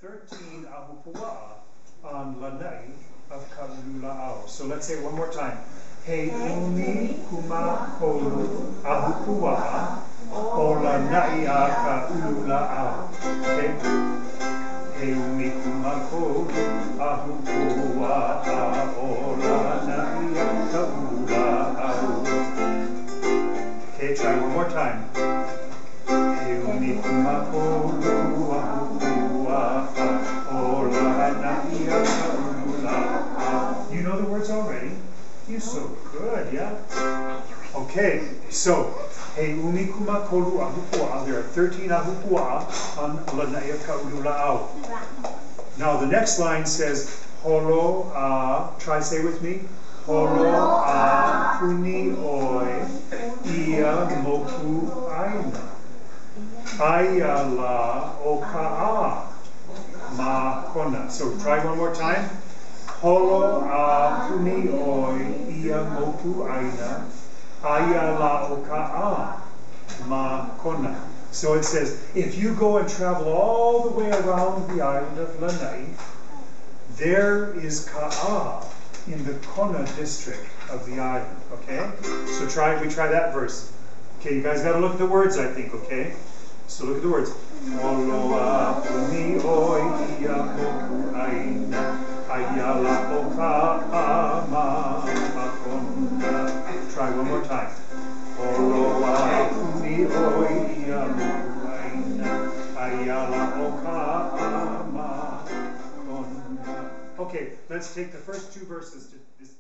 13 ahupua'a on Lanai of Ka'ulula'au. So let's say it one more time. He umi kuma kolu ahupua'a o Lanai a Ka'ulula'au. Okay? He umi kuma kolu ahupua'a o Lanai a Ka'ulula'au. Okay, try one more time. He umi kuma kolu You know the words already? You're so good, yeah? Okay, so, he umi kuma kolu ahupua'a. There are 13 ahupua'a on Lanai of Ka'ulula'au. Now the next line says, holo a, try say with me, holo a puni oi ia moku aina. Aia la o ka'a ma kona. So try one more time. Holo a puni oi ia moku aina. Aia la o ka'a ma kona. So it says, if you go and travel all the way around the island of Lanai, there is ka'a in the Kona district of the island. Okay? So we try that verse. Okay, you guys got to look at the words, I think. Okay? So look at the words. Holo a puni oi ia moku aina. Aia la o ka'a ma kona. Try one more time. Holo a puni oi ia moku aina. Aia la o ka'a ma kona. Okay, let's take the first two verses to this.